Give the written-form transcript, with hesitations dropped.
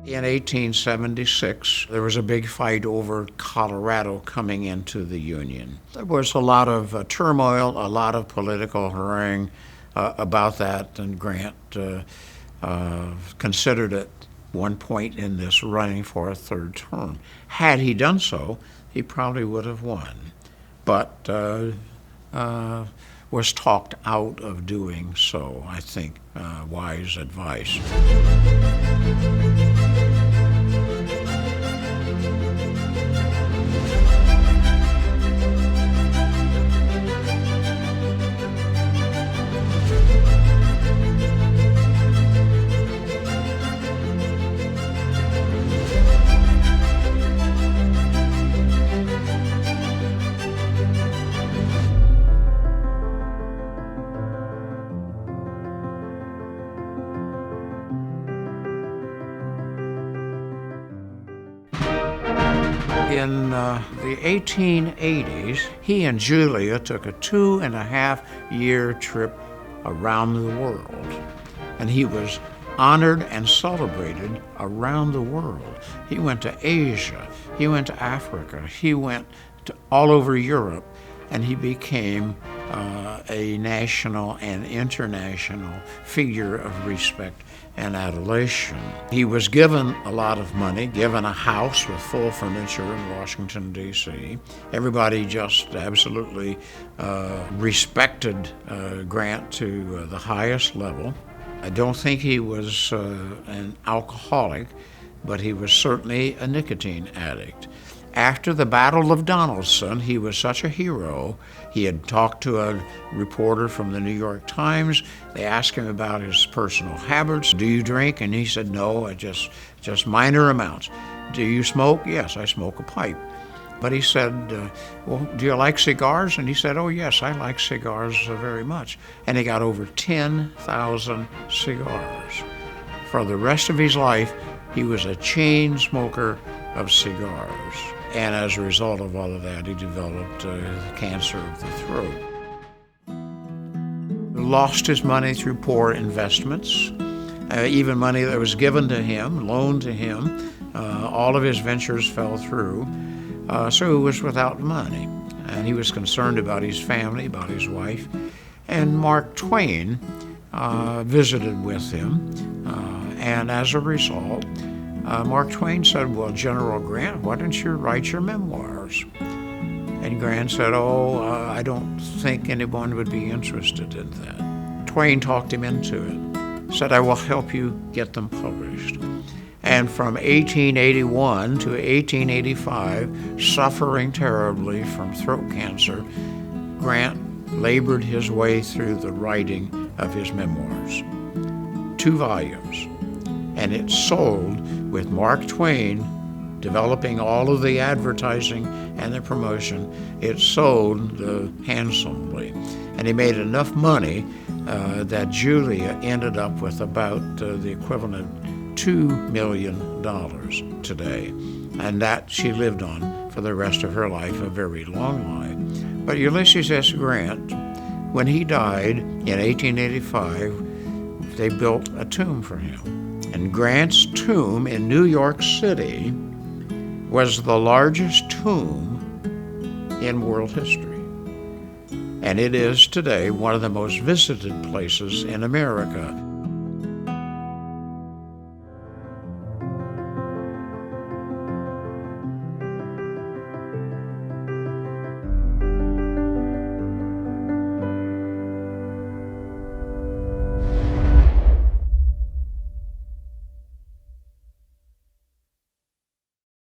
In 1876, there was a big fight over Colorado coming into the Union. There was a lot of turmoil, a lot of political harangue about that, and Grant considered it one point in this running for a third term. Had he done so, he probably would have won, but was talked out of doing so. I think wise advice. In the 1880s, he and Julia took a 2.5-year trip around the world, and he was honored and celebrated around the world. He went to Asia, he went to Africa, he went to all over Europe, and he became a national and international figure of respect and adulation. He was given a lot of money, given a house with full furniture in Washington, D.C. Everybody just absolutely respected Grant to the highest level. I don't think he was an alcoholic, but he was certainly a nicotine addict. After the Battle of Donelson, he was such a hero. He had talked to a reporter from the New York Times. They asked him about his personal habits. Do you drink? And he said, no, just minor amounts. Do you smoke? Yes, I smoke a pipe. But he said, well, do you like cigars? And he said, oh, yes, I like cigars very much. And he got over 10,000 cigars. For the rest of his life, he was a chain smoker of cigars. And as a result of all of that, he developed cancer of the throat. Lost his money through poor investments, even money that was given to him, loaned to him. All of his ventures fell through, so he was without money. And he was concerned about his family, about his wife. And Mark Twain visited with him, and as a result, Mark Twain said, well, General Grant, why don't you write your memoirs? And Grant said, I don't think anyone would be interested in that. Twain talked him into it, said, I will help you get them published. And from 1881 to 1885, suffering terribly from throat cancer, Grant labored his way through the writing of his memoirs. 2 volumes. And it sold, with Mark Twain developing all of the advertising and the promotion, it sold handsomely. And he made enough money that Julia ended up with about the equivalent of $2 million today. And that she lived on for the rest of her life, a very long life. But Ulysses S. Grant, when he died in 1885, they built a tomb for him. And Grant's tomb in New York City was the largest tomb in world history. And it is today one of the most visited places in America.